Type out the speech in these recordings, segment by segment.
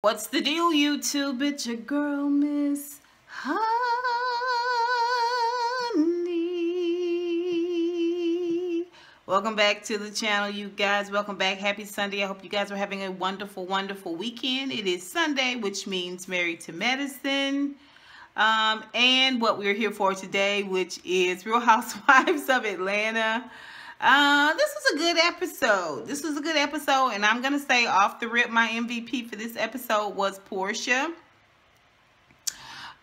What's the deal, YouTube? It's your girl, Miss Honey. Welcome back to the channel, you guys. Welcome back. Happy Sunday. I hope you guys are having a wonderful, wonderful weekend. It is Sunday, which means Married to Medicine. And what we're here for today, which is Real Housewives of Atlanta. This was a good episode. This was a good episode, and I'm gonna say off the rip, my MVP for this episode was Porsha.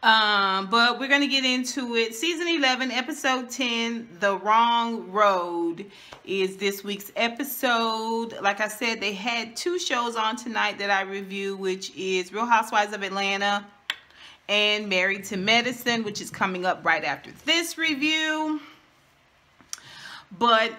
But we're gonna get into it. Season 11, episode 10, The Wrong Road, is this week's episode. Like I said, they had two shows on tonight that I review, which is Real Housewives of Atlanta and Married to Medicine, which is coming up right after this review. But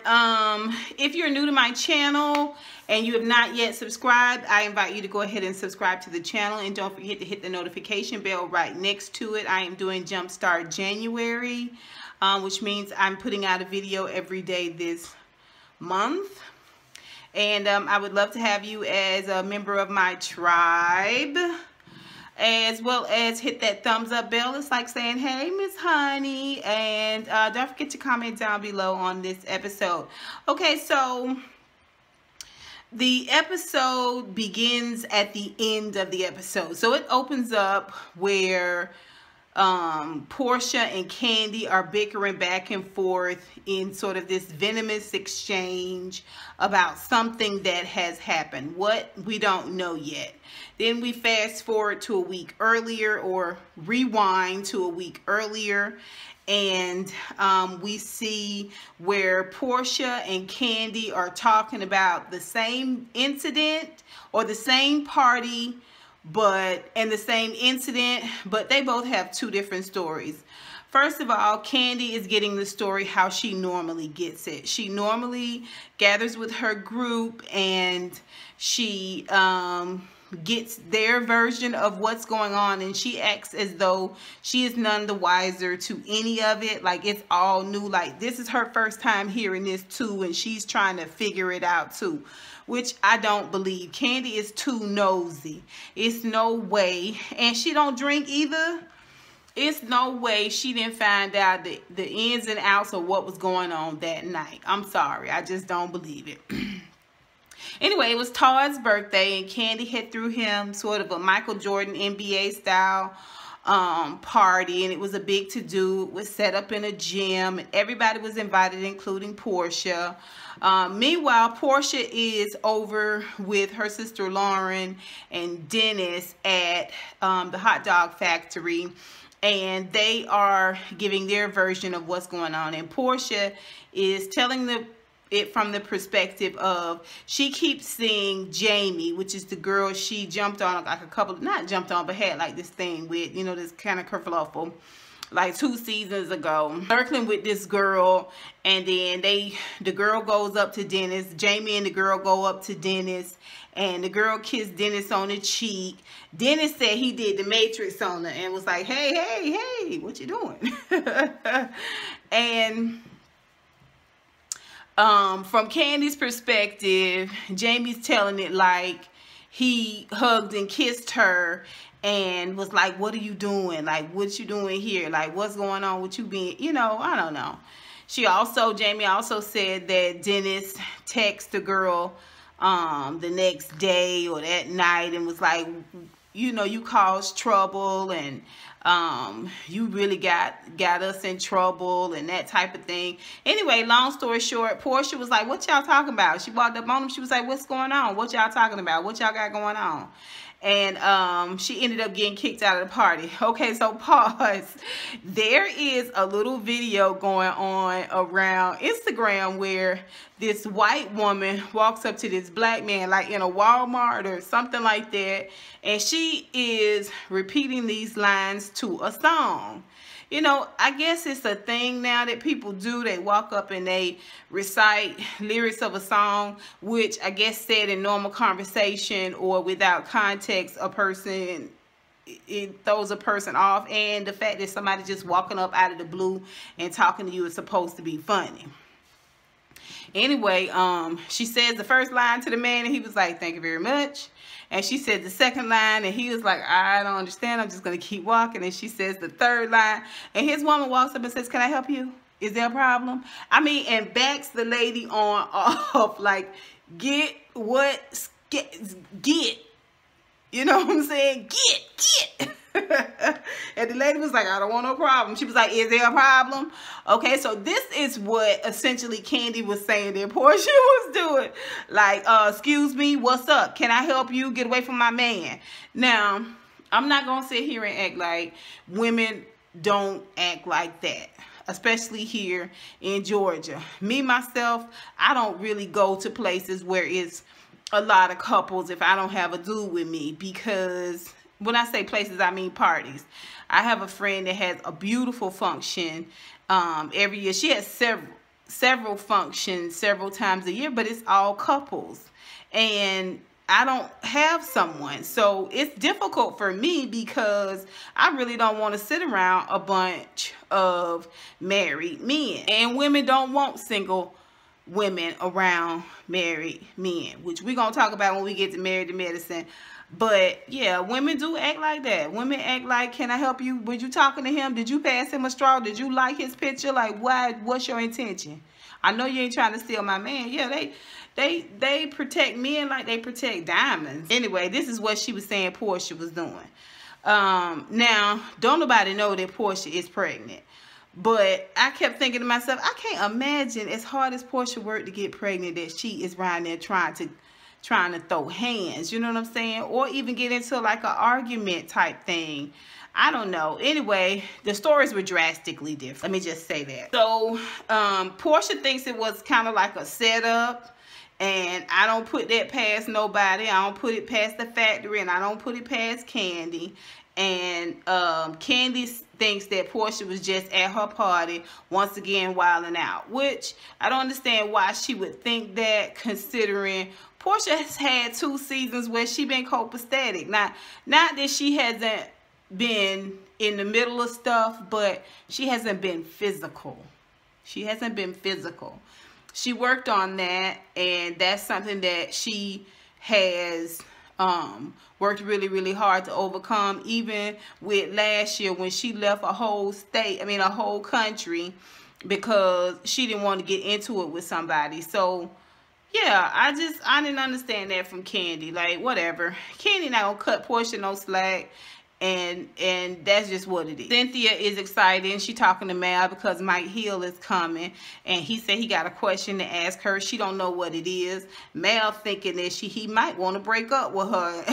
if you're new to my channel and you have not yet subscribed, I invite you to go ahead and subscribe to the channel, and don't forget to hit the notification bell right next to it. I am doing Jumpstart January, which means I'm putting out a video every day this month. And I would love to have you as a member of my tribe, as well as hit that thumbs up bell. It's like saying, hey, Miss Honey. And don't forget to comment down below on this episode. Okay, so the episode begins at the end of the episode. So it opens up where Porsha and Kandi are bickering back and forth in sort of this venomous exchange about something that has happened. What? We don't know yet. Then we fast forward to a week earlier, or rewind to a week earlier, and we see where Porsha and Kandi are talking about the same incident or the same party, but the same incident, but they both have two different stories. First of all, Kandi is getting the story how she normally gets it. She normally gathers with her group and she gets their version of what's going on, and she acts as though she is none the wiser to any of it. Like it's all new. Like this is her first time hearing this too, and she's trying to figure it out too, which I don't believe. Kandi is too nosy. It's no way. And she don't drink either. It's no way she didn't find out the ins and outs of what was going on that night. I'm sorry. I just don't believe it. Anyway, it was Todd's birthday, and Kandi had threw him sort of a Michael Jordan NBA style party, and it was a big to-do. It was set up in a gym, and everybody was invited, including Porsha. Meanwhile, Porsha is over with her sister Lauren and Dennis at the hot dog factory, and they are giving their version of what's going on. And Porsha is telling it from the perspective of, she keeps seeing Jamie, which is the girl she jumped on like a couple, not jumped on, but had like this thing with, you know, this kind of kerfluffle like 2 seasons ago, circling with this girl. And then the girl goes up to Dennis, Jamie and the girl go up to Dennis, and the girl kissed Dennis on the cheek. Dennis said he did the Matrix on her and was like, hey, hey, hey, what you doing? And from Kandi's perspective, Jamie's telling it like he hugged and kissed her and was like, what are you doing? Like, what you doing here? Like, what's going on with you being, you know, I don't know. Jamie also said that Dennis texted the girl the next day or that night and was like, you know, you caused trouble, and you really got us in trouble, and that type of thing. Anyway, long story short, Porsha was like, what y'all talking about? She walked up on him. She was like, what's going on? What y'all talking about? What y'all got going on? And she ended up getting kicked out of the party. Okay, so pause. There is a little video going on around Instagram where this white woman walks up to this black man, like in a Walmart or something like that, and she is repeating these lines to a song. You know, I guess it's a thing now that people do. They walk up and they recite lyrics of a song, which I guess said in normal conversation or without context, a person, it throws a person off. And the fact that somebody just walking up out of the blue and talking to you is supposed to be funny. Anyway, she says the first line to the man, and he was like, "Thank you very much." And she said the second line, and he was like, "I don't understand. I'm just going to keep walking." And she says the third line, and his woman walks up and says, "Can I help you? Is there a problem?" I mean, and backs the lady on off like, get what? Get. You know what I'm saying? Get. And the lady was like, "I don't want no problem." She was like, "Is there a problem?" Okay, so this is what essentially Kandi was saying that Porsha was doing. Like, excuse me, what's up? Can I help you? Get away from my man. Now, I'm not going to sit here and act like women don't act like that, especially here in Georgia. Me, myself, I don't really go to places where it's a lot of couples if I don't have a dude with me, because when I say places, I mean parties. I have a friend that has a beautiful function every year. She has several functions several times a year, but it's all couples. And I don't have someone. So it's difficult for me because I really don't want to sit around a bunch of married men. And women don't want single women around married men, which we're going to talk about when we get to Married to Medicine. But yeah, women do act like that. Women act like, "Can I help you? Were you talking to him? Did you pass him a straw? Did you like his picture? Like, why? What's your intention? I know you ain't trying to steal my man." Yeah, they protect men like they protect diamonds. Anyway, this is what she was saying Porsha was doing. Now, don't nobody know that Porsha is pregnant. But I kept thinking to myself, I can't imagine, as hard as Porsha worked to get pregnant, that she is around there trying to throw hands, you know what I'm saying? Or even get into like an argument type thing. I don't know. Anyway, the stories were drastically different. Let me just say that. So, Porsha thinks it was kind of like a setup. And I don't put that past nobody. I don't put it past the factory. And I don't put it past Kandi. And Kandi thinks that Porsha was just at her party once again wilding out, which I don't understand why she would think that, considering Porsha has had 2 seasons where she been copacetic. Not that she hasn't been in the middle of stuff, but she hasn't been physical. She hasn't been physical. She worked on that, and that's something that she has worked really, really hard to overcome. Even with last year when she left a whole state, I mean a whole country, because she didn't want to get into it with somebody. So yeah, I didn't understand that from Kandi. Like, whatever. Kandi not gonna cut Porsha no slack. And that's just what it is. Cynthia is excited, and she talking to Mal because Mike Hill is coming, and he said he got a question to ask her. She don't know what it is. Mal thinking that he might want to break up with her,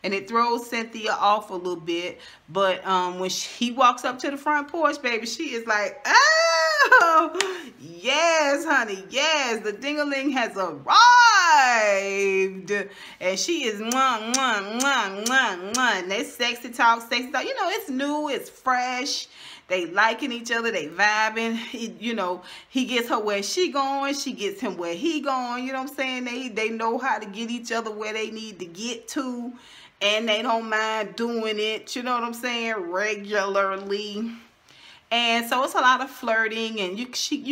and it throws Cynthia off a little bit. But when he walks up to the front porch, baby, she is like, "Oh, yes, honey, yes, the ding-a-ling has arrived," and she is mwah, mwah, mwah, mwah, mwah. And they sexy talk. You know, it's new, it's fresh. They liking each other, they vibing. You know, he gets her where she going, she gets him where he going. You know what I'm saying? They know how to get each other where they need to get to, and they don't mind doing it. You know what I'm saying? Regularly. And so it's a lot of flirting, and you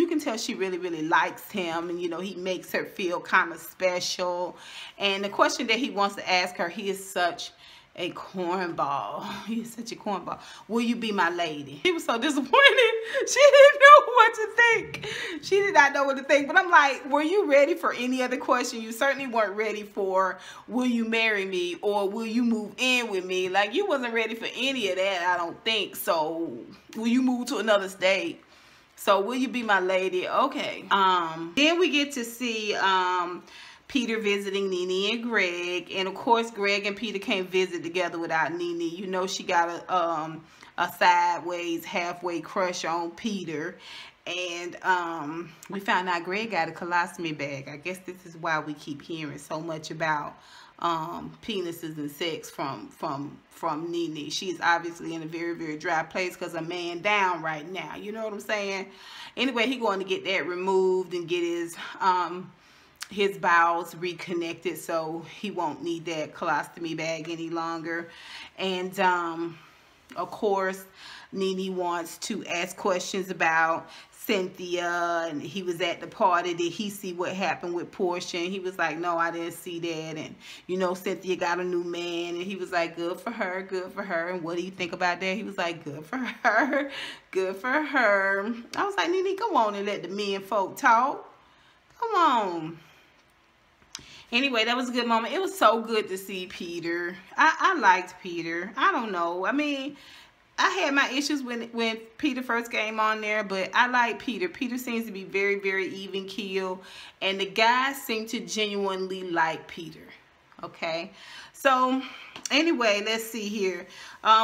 can tell she really, really likes him, and you know, he makes her feel kind of special. And the question that he wants to ask her, he is such a cornball. He is such a cornball. "Will you be my lady?" He was so disappointed. She didn't know what to think. She did not know what to think. But I'm like, were you ready for any other question? You certainly weren't ready for, "Will you marry me?" or "Will you move in with me?" Like, you wasn't ready for any of that, I don't think. So, will you move to another state? So, "Will you be my lady?" Okay. Then we get to see Peter visiting Nene and Greg, and of course Greg and Peter can't visit together without Nene. You know, she got a sideways, halfway crush on Peter. And we found out Greg got a colostomy bag. I guess this is why we keep hearing so much about penises and sex from Nene. She's obviously in a very, very dry place because a man down right now. You know what I'm saying? Anyway, he going to get that removed and get his bowels reconnected, so he won't need that colostomy bag any longer. And of course, Nene wants to ask questions about Cynthia, and he was at the party. Did he see what happened with Porsha? And he was like, no, I didn't see that. And you know, Cynthia got a new man, and he was like, good for her, good for her. And what do you think about that? He was like, good for her, good for her. I was like, Nene, go on and let the men folk talk. Come on. Anyway, that was a good moment. It was so good to see Peter. I liked Peter. I don't know. I mean, I had my issues when Peter first came on there, but I like Peter. Peter seems to be very, very even keel, and the guys seem to genuinely like Peter. Okay, so anyway, let's see here.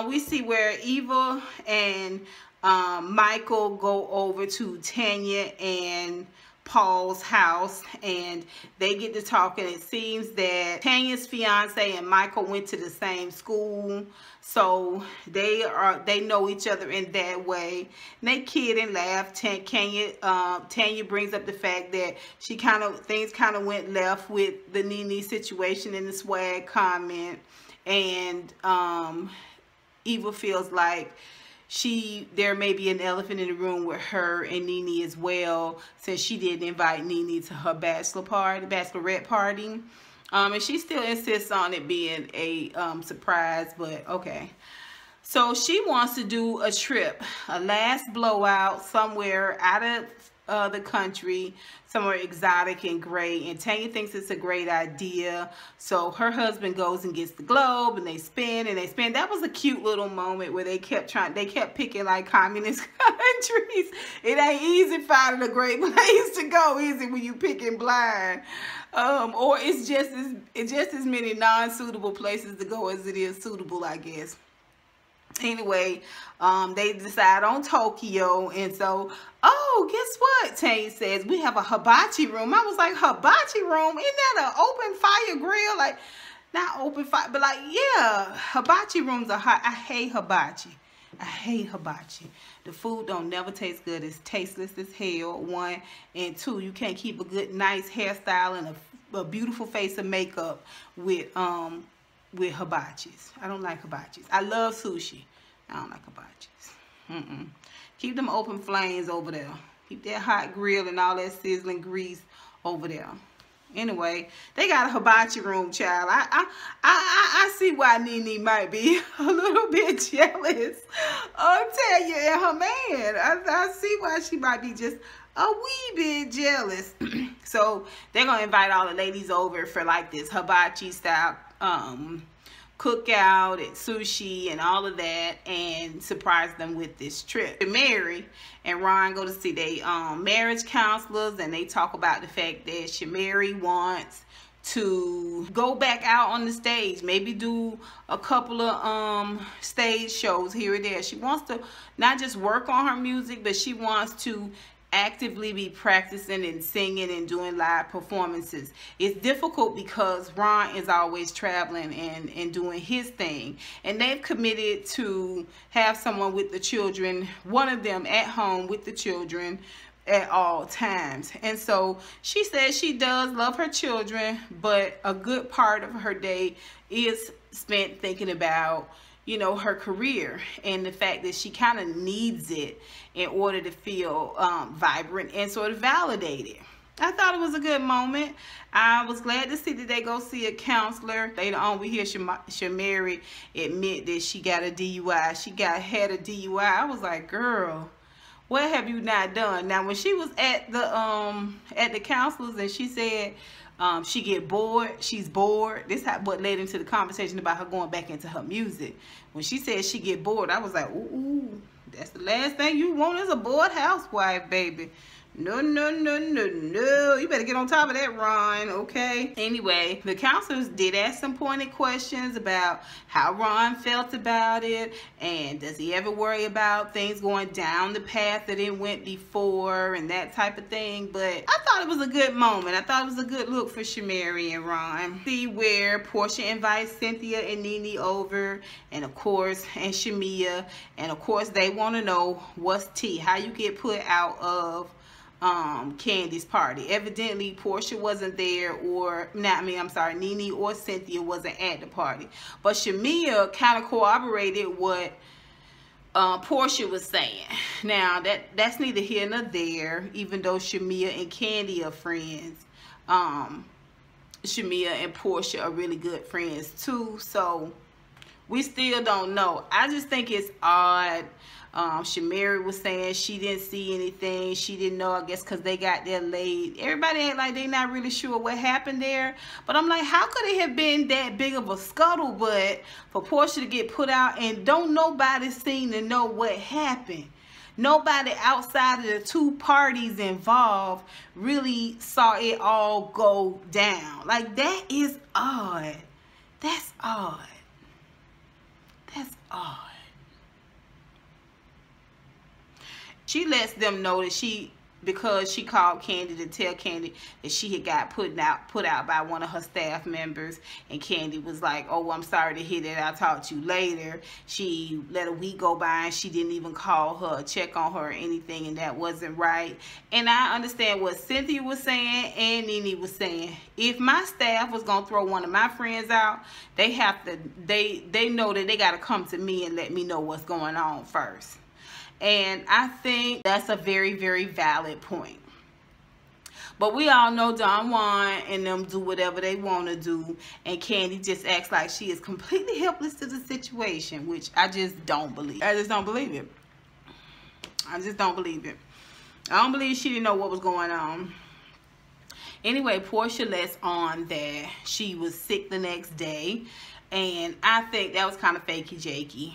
We see where Eva and Michael go over to Tanya and Paul's house, and they get to talking. It seems that Tanya's fiance and Michael went to the same school, so they know each other in that way. And they kid and laugh. Tanya brings up the fact that things kind of went left with the Nene situation and the swag comment, and Eva feels like there may be an elephant in the room with her and Nene as well, since she didn't invite Nene to her bachelorette party. And she still insists on it being a surprise, but okay. So she wants to do a trip, a last blowout somewhere out of the country, somewhere exotic and great, and Tanya thinks it's a great idea. So her husband goes and gets the globe, and they spin and they spin. That was a cute little moment where they kept picking like communist countries. It ain't easy finding a great place to go, is it, when you picking blind? Or it's just as many non-suitable places to go as it is suitable, I guess. Anyway, they decide on Tokyo, and so, oh, guess what? Tanya says, we have a hibachi room. I was like, hibachi room? Isn't that an open fire grill? Like, not open fire, but like, yeah, hibachi rooms are hot. I hate hibachi. I hate hibachi. The food don't never taste good. It's tasteless as hell, 1. And 2, you can't keep a good, nice hairstyle and a beautiful face of makeup with hibachis. I don't like hibachis. I love sushi. I don't like hibachis. Keep them open flames over there. Keep that hot grill and all that sizzling grease over there. Anyway, they got a hibachi room, child. I see why Nene might be a little bit jealous of Tanya and her man. I see why she might be just a wee bit jealous. So they're gonna invite all the ladies over for like this hibachi style cookout and sushi and all of that, and surprise them with this trip. Mary and Ron go to see their marriage counselors, and they talk about the fact that Shamari wants to go back out on the stage, maybe do a couple of stage shows here and there. She wants to not just work on her music, but she wants to actively be practicing and singing and doing live performances. It's difficult because Ron is always traveling and doing his thing, and they've committed to have someone with the children, one of them at home with the children at all times. And so she says she does love her children, but a good part of her day is spent thinking about, you know, her career and the fact that she kind of needs it in order to feel vibrant and sort of validated. I thought it was a good moment. I was glad to see that they go see a counselor. Later on, we hear Shamari admit that she got a DUI. She had a DUI. I was like, girl, what have you not done? Now, when she was at the counselors and she said she get bored, she's bored. This is what led into the conversation about her going back into her music. When she said she get bored, I was like, ooh, that's the last thing you want is a bored housewife, baby. No, no, no, no, no. You better get on top of that, Ron, okay? Anyway, the counselors did ask some pointed questions about how Ron felt about it, and does he ever worry about things going down the path that it went before and that type of thing. But I thought it was a good moment. I thought it was a good look for Shamari and Ron. See where Porsha invites Cynthia and Nene over, and of course, and Shamia, and of course they want to know what's tea, how you get put out of Kandi's party. Evidently Porsha wasn't there, or Nene or Cynthia wasn't at the party, but Shamia kind of corroborated what Porsha was saying. Now, that's neither here nor there, even though Shamia and Kandi are friends. Shamia and Porsha are really good friends too, so we still don't know. I just think it's odd. Shamira was saying she didn't see anything. She didn't know, I guess, because they got there late. Everybody act like they not really sure what happened there. But I'm like, how could it have been that big of a scuttlebutt for Porsha to get put out and don't nobody seem to know what happened? Nobody outside of the two parties involved really saw it all go down. Like, that is odd. That's odd. That's odd. She lets them know that because she called Kandi to tell Kandi that she had got put out by one of her staff members, and Kandi was like, oh, I'm sorry to hear that, I'll talk to you later. She let a week go by and she didn't even call her, check on her or anything, and that wasn't right. And I understand what Cynthia was saying and Nene was saying. If my staff was gonna throw one of my friends out, they know that they gotta come to me and let me know what's going on first. And I think that's a very, very valid point. But we all know Don Juan and them do whatever they want to do. And Kandi just acts like she is completely helpless to the situation, which I just don't believe. I just don't believe it. I just don't believe it. I don't believe she didn't know what was going on. Anyway, Porsha lets on that she was sick the next day. And I think that was kind of fakey-jakey.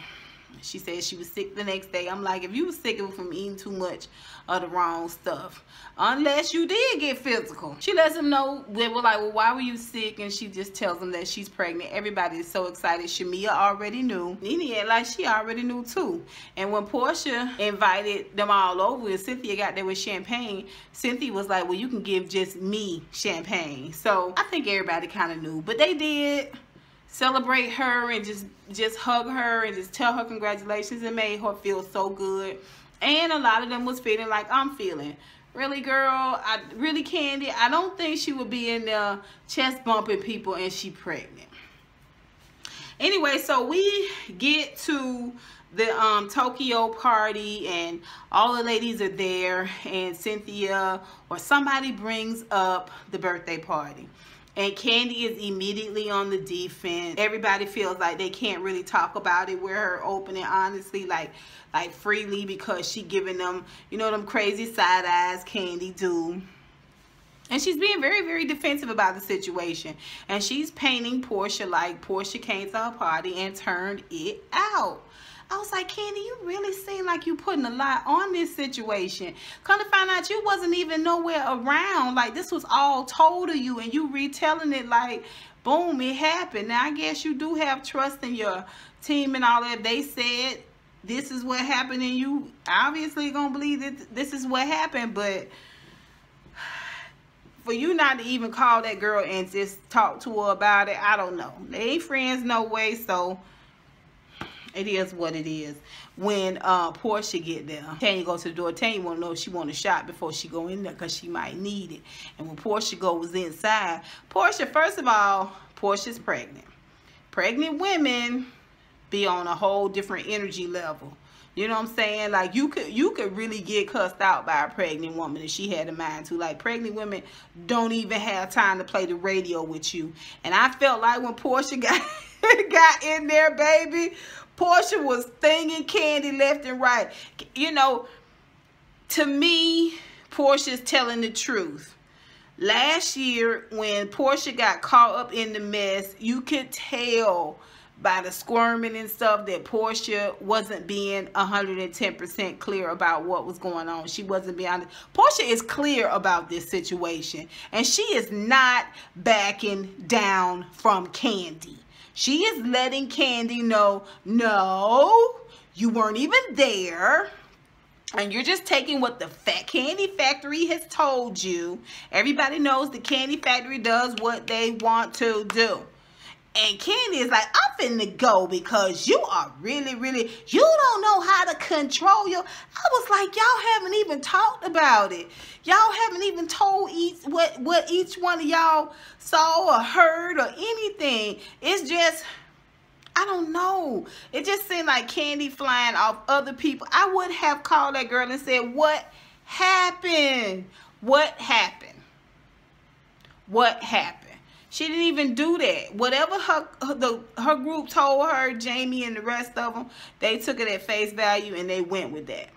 She said she was sick the next day. I'm like, if you were sick, it was from eating too much of the wrong stuff. Unless you did get physical. She lets them know. They were like, well, why were you sick? And she just tells them that she's pregnant. Everybody is so excited. Shamia already knew. Nene act like she already knew too. And when Porsha invited them all over and Cynthia got there with champagne, Cynthia was like, well, you can give just me champagne. So I think everybody kind of knew. But they did celebrate her and just hug her and just tell her congratulations. It made her feel so good. And a lot of them was feeling like I'm feeling. Really, girl? Really, Kandi? I don't think she would be in there chest bumping people and she pregnant. Anyway, so we get to the Tokyo party and all the ladies are there, and Cynthia or somebody brings up the birthday party. And Kandi is immediately on the defense. Everybody feels like they can't really talk about it with her open and honestly, like freely, because she giving them, you know, them crazy side eyes Kandi do. And she's being very, very defensive about the situation. And she's painting Porsha like Porsha came to her party and turned it out. I was like, Kandi, you really seem like you putting a lot on this situation. Come to find out you wasn't even nowhere around. Like, this was all told to you and you retelling it like, boom, it happened. Now, I guess you do have trust in your team and all that. They said this is what happened and you obviously gonna believe that this is what happened. But for you not to even call that girl and just talk to her about it, I don't know. They ain't friends no way, so it is what it is. When Porsha get there, Tanya goes to the door. Tanya want to know if she want a shot before she go in there because she might need it. And when Porsha goes inside, Porsha, first of all, Porsha's pregnant. Pregnant women be on a whole different energy level. You know what I'm saying? Like, you could really get cussed out by a pregnant woman if she had a mind to. Like, pregnant women don't even have time to play the radio with you. And I felt like when Porsha got in there, baby, Porsha was stinging Kandi left and right. You know, to me, Porsha's telling the truth. Last year, when Porsha got caught up in the mess, you could tell by the squirming and stuff that Porsha wasn't being 110% clear about what was going on. She wasn't being honest. Porsha is clear about this situation, and she is not backing down from Kandi. She is letting Kandi know, no, you weren't even there. And you're just taking what the Candy Factory has told you. Everybody knows the Candy Factory does what they want to do. And Kandi is like, I'm finna go because you are really, you don't know how to control your... I was like, y'all haven't even talked about it. Y'all haven't even told what each one of y'all saw or heard or anything. It's just, I don't know. It just seemed like Kandi flying off other people. I would have called that girl and said, what happened? What happened? What happened? She didn't even do that. Whatever her group told her, Jamie and the rest of them, they took it at face value and they went with that.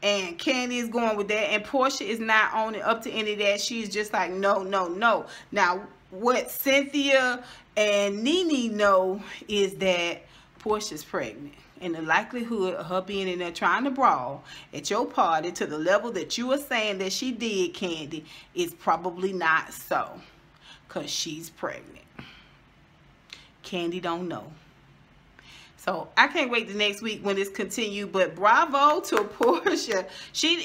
And Kandi is going with that. And Porsha is not owning up to any of that. She's just like, no, no, no. Now, what Cynthia and Nene know is that Porsha's pregnant. And the likelihood of her being in there trying to brawl at your party to the level that you are saying that she did, Kandi, is probably not so. Because she's pregnant. Kandi don't know. So I can't wait the next week when this continues. But bravo to Porsha.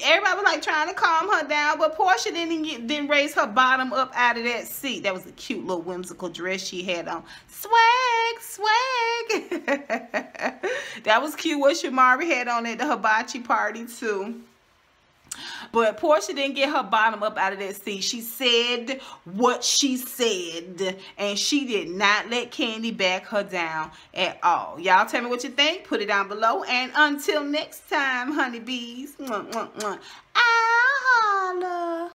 Everybody was like trying to calm her down, but Porsha didn't raise her bottom up out of that seat. That was a cute little whimsical dress she had on. Swag, swag. That was cute what Shamari had on at the hibachi party too. But Porsha didn't get her bottom up out of that seat. She said what she said. And she did not let Kandi back her down at all. Y'all tell me what you think. Put it down below. And until next time, honeybees. I'll holla.